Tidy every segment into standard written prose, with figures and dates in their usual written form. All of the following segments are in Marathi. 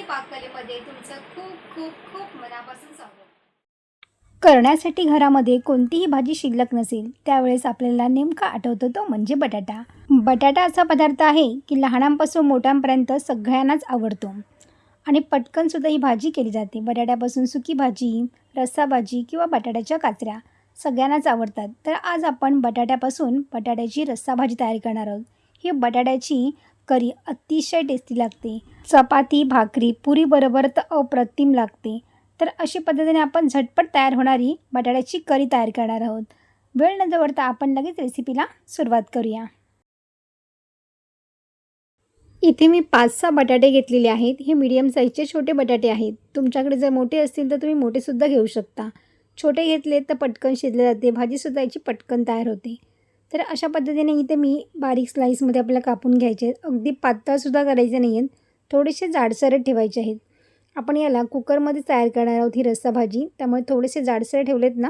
पाककलेमध्ये तुमचं खूप खूप खूप मनापासून स्वागत. करण्यासाठी घरामध्ये कोणतीही भाजी शिल्लक नसेल त्यावेळेस आपल्याला नेमका आठवतो तो म्हणजे बटाटा. बटाटा असा पदार्थ आहे की लहानांपासून मोठ्यांपर्यंत सगळ्यांनाच आवडतो आणि पटकनसुद्धा ही भाजी केली जाते. बटाट्यापासून सुकी भाजी, रस्सा भाजी किंवा बटाट्याच्या काचऱ्या सगळ्यांनाच आवडतात. तर आज आपण बटाट्यापासून बटाट्याची रस्सा भाजी तयार करणार आहोत. ही बटाट्याची करी अतिशय टेस्टी लागते. चपाती, भाकरी, पुरीबरोबर तर अप्रतिम लागते. तर अशा पद्धतीने आपण झटपट तयार होणारी बटाट्याची करी तयार करणार आहोत. वेळ न दवडता आपण लगेच रेसिपीला सुरुवात करूया. इथे मी 5-6 बटाटे घेतलेले आहेत. हे मीडियम साईजचे छोटे बटाटे आहेत. तुमच्याकडे जर मोठे असतील तर तुम्ही मोठेसुद्धा घेऊ शकता. छोटे घेतले तर पटकन शिजले जाते, भाजीसुद्धा याची पटकन तयार होते. तर अशा पद्धतीने इथे मी बारीक स्लाईसमध्ये आपल्याला कापून घ्यायचे आहेत. अगदी पातळसुद्धा करायचे नाही आहेत, थोडेसे जाडसर ठेवायचे आहेत. आपण याला कुकरमध्ये तयार करणार आहोत ही रस्सा भाजी, त्यामुळे थोडेसे जाडसर ठेवलेत ना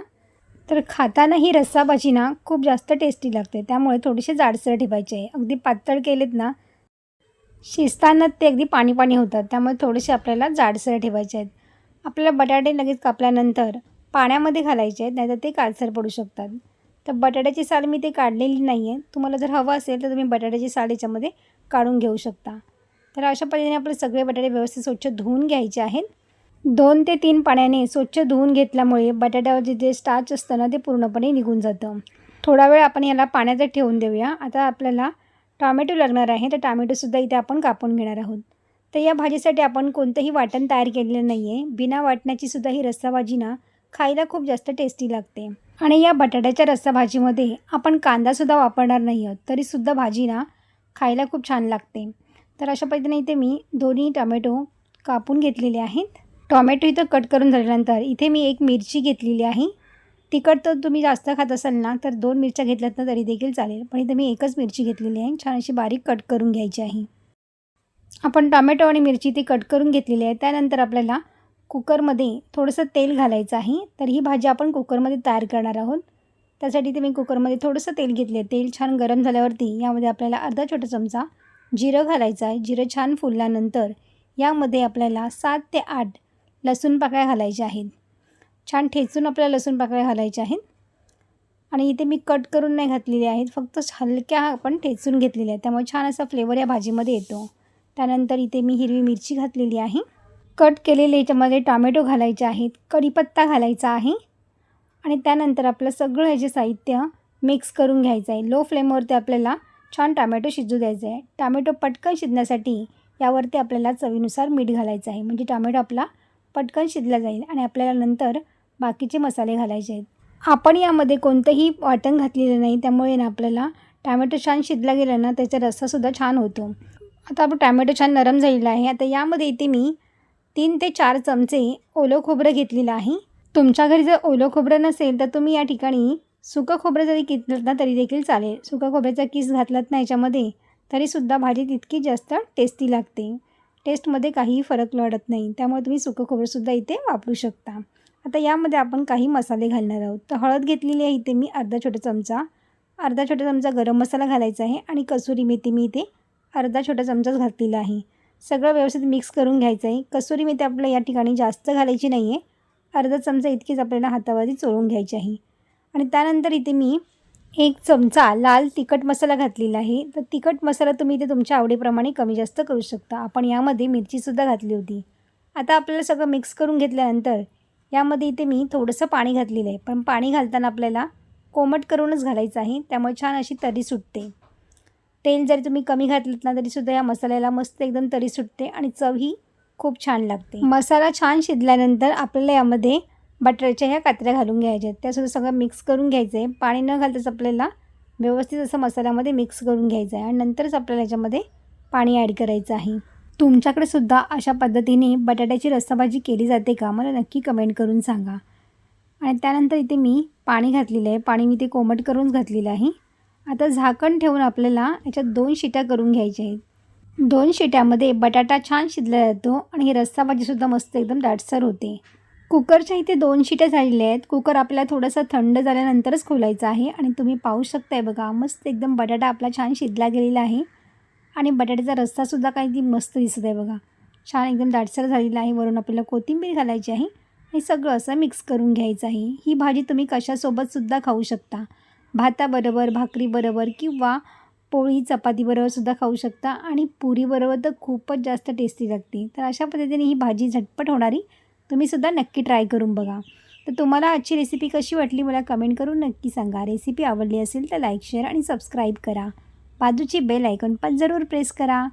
तर खाताना ही रस्सा भाजी ना खूप जास्त टेस्टी लागते. त्यामुळे थोडेसे जाडसर ठेवायचे आहे. अगदी पातळ केलेत ना शिजताना ते अगदी पाणी पाणी होतात, त्यामुळे थोडेसे आपल्याला जाडसर ठेवायचे आहेत. आपल्याला बटाटे लगेच कापल्यानंतर पाण्यामध्ये घालायचे आहेत, नाहीतर ते काळसर पडू शकतात. तर बटाट्याची साल मी ते काढलेली नाही आहे. तुम्हाला जर हवं असेल तर तुम्ही बटाट्याची साल याच्यामध्ये काढून घेऊ शकता. तर अशा पद्धतीने आपले सगळे बटाटे व्यवस्थित स्वच्छ धुवून घ्यायचे आहेत. 2 ते 3 पाण्याने स्वच्छ धुवून घेतल्यामुळे बटाट्यावरचे जे स्टार्च असतं ना ते पूर्णपणे निघून जातं. थोडा वेळ आपण याला पाण्यात ठेवून देऊया. आता आपल्याला टॉमॅटो लागणार आहे, तर टॉमॅटोसुद्धा इथे आपण कापून घेणार आहोत. तर या भाजीसाठी आपण कोणतंही वाटण तयार केलेलं नाही आहे. बिना वाटण्याचीसुद्धा ही रस्सा भाजी ना खायला खूप जास्त टेस्टी लागते. आणि या बटाट्याच्या रस्सा भाजीमध्ये आपण कांदासुद्धा वापरणार नाही आहोत, तरीसुद्धा भाजी ना खायला खूप छान लागते. तर अशा पद्धतीने इथे मी दोन्ही टोमॅटो कापून घेतलेले आहेत. टोमॅटो इथं कट करून झाल्यानंतर इथे मी 1 मिरची घेतलेली आहे. तिखट तर तुम्ही जास्त खात असाल ना तर 2 मिरच्या घेतल्यात ना तरी देखील चालेल, पण इथे मी 1च मिरची घेतलेली आहे. छान अशी बारीक कट करून घ्यायची आहे. आपण टोमॅटो आणि मिरची ती कट करून घेतलेली आहे. त्यानंतर आपल्याला कुकरमध्ये थोडंसं तेल घालायचं आहे. तर ही भाजी आपण कुकरमध्ये तयार करणार आहोत. त्यासाठी इथे मी कुकरमध्ये थोडंसं तेल घेतले आहे. तेल छान गरम झाल्यावरती यामध्ये आपल्याला अर्धा छोटा चमचा जिरं घालायचं आहे. जिरं छान फुलल्यानंतर यामध्ये आपल्याला 7 ते 8 लसूण पाकळ्या घालायच्या आहेत. छान ठेचून आपल्याला लसूण पाकळ्या घालायच्या आहेत. आणि इथे मी कट करून नाही घातलेले आहेत, फक्त हलक्या आपण ठेचून घेतलेल्या आहेत, त्यामुळे छान असा फ्लेवर या भाजीमध्ये येतो. त्यानंतर इथे मी हिरवी मिरची घातलेली आहे. कट केलेले याच्यामध्ये टोमॅटो घालायचे आहेत, कढीपत्ता घालायचा आहे आणि त्यानंतर आपलं सगळं हे जे साहित्य मिक्स करून घ्यायचं आहे. लो फ्लेमवरती आपल्याला छान टोमॅटो शिजू द्यायचं आहे. टोमॅटो पटकन शिजण्यासाठी यावरती आपल्याला चवीनुसार मीठ घालायचं आहे, म्हणजे टोमॅटो आपला पटकन शिजला जाईल आणि आपल्याला नंतर बाकीचे मसाले घालायचे आहेत. आपण यामध्ये कोणतंही वाटण घातलेलं नाही, त्यामुळे ना आपल्याला टोमॅटो छान शिजला गेला ना त्याचा रस्सासुद्धा छान होतो. आता आपण टोमॅटो छान नरम झालेला आहे. आता यामध्ये इथे मी 3 ते 4 चमचे ओलं खोबरं घेतलेलं आहे. तुमच्या घरी जर ओलं खोबरं नसेल तर तुम्ही या ठिकाणी सुकं खोबरं जरी घेतलं ना तरी देखील चालेल. सुका खोबऱ्याचा किस घातलात ना याच्यामध्ये तरीसुद्धा भाजी तितकी जास्त टेस्टी लागते. टेस्टमध्ये काहीही फरक वाटत नाही, त्यामुळे तुम्ही सुकं खोबरंसुद्धा इथे वापरू शकता. आता यामध्ये आपण काही मसाले घालणार आहोत. तर हळद घेतलेली आहे इथे मी अर्धा छोटा चमचा गरम मसाला घालायचा आहे आणि कसुरी मेथी मी इथे अर्धा छोटा चमचाच घातलेला आहे. सगळं व्यवस्थित मिक्स करून घ्यायचं आहे. कसुरी मेथी आपल्या या ठिकाणी जास्त घालायची नाही आहे, अर्धा चमचा इतकीच आपल्याला हातावरती चोळून घ्यायची आहे. आणि त्यानंतर इथे मी 1 चमचा लाल तिखट मसाला घातलेला आहे. तर तिखट मसाला तुम्ही इथे तुमच्या आवडीप्रमाणे कमी जास्त करू शकता. आपण यामध्ये मिरचीसुद्धा घातली होती. आता आपल्याला सगळं मिक्स करून घेतल्यानंतर यामध्ये इथे मी थोडंसं पाणी घातलेलं आहे, पण पाणी घालताना आपल्याला कोमट करूनच घालायचं आहे, त्यामुळे छान अशी तरी सुटते. तेल जरी तुम्ही कमी घातलं ना तरीसुद्धा या मसाल्याला मस्त एकदम तरी सुटते आणि चवही खूप छान लागते. मसाला छान शिजल्यानंतर आपल्याला यामध्ये बटाट्याच्या ह्या कात्र्या घालून घ्यायच्या आहेत. त्यासुद्धा सगळं मिक्स करून घ्यायचं आहे. पाणी न घालताच आपल्याला व्यवस्थित असं मसाल्यामध्ये मिक्स करून घ्यायचं आहे आणि नंतरच आपल्याला याच्यामध्ये पाणी ॲड करायचं आहे. तुमच्याकडे सुद्धा अशा पद्धतीने बटाट्याची रस्सा भाजी केली जाते का, मला नक्की कमेंट करून सांगा. आणि त्यानंतर इथे मी पाणी घातलेलं आहे. पाणी मी ते कोमट करूनच घातलेलं आहे. आता झाकण ठेवून आपल्याला याच्यात 2 शिट्या करून घ्यायच्या आहेत. 2 शिट्यामध्ये बटाटा छान शिजला जातो आणि ही रस्सा भाजीसुद्धा मस्त एकदम दाटसर होते. कुकरच्या इथे 2 शिट्या झालेल्या आहेत. कुकर आपल्याला थोडंसं थंड झाल्यानंतरच खोलायचं आहे आणि तुम्ही पाहू शकताय बघा, मस्त एकदम बटाटा आपला छान शिजला गेलेला आहे आणि बटाट्याचा रस्सासुद्धा काही मस्त दिसत आहे बघा. छान एकदम दाटसर झालेला आहे. वरून आपल्याला कोथिंबीर घालायची आहे आणि सगळं असं मिक्स करून घ्यायचं आहे. ही भाजी तुम्ही कशासोबतसुद्धा खाऊ शकता. भाताबरोबर, भाकरीबरोबर किंवा पोळी चपातीबरोबरसुद्धा खाऊ शकता आणि पुरीबरोबर तर खूपच जास्त टेस्टी लागते. तर अशा पद्धतीने ही भाजी झटपट होणारी तुम्हीसुद्धा नक्की ट्राय करून बघा. तर तुम्हाला आजची रेसिपी कशी वाटली मला कमेंट करून नक्की सांगा. रेसिपी आवडली असेल तर लाईक, शेअर आणि सबस्क्राईब करा. बाजूची बेल आयकॉन पण जरूर प्रेस करा,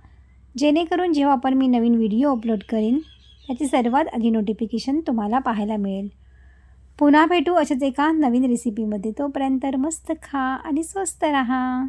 जेणेकरून जेव्हा आपण मी नवीन व्हिडिओ अपलोड करेन त्याची सर्वात आधी नोटिफिकेशन तुम्हाला पाहायला मिळेल. पुन्हा भेटू अशाच एका नवीन रेसिपीमध्ये. तोपर्यंत मस्त खा आणि स्वस्त राहा.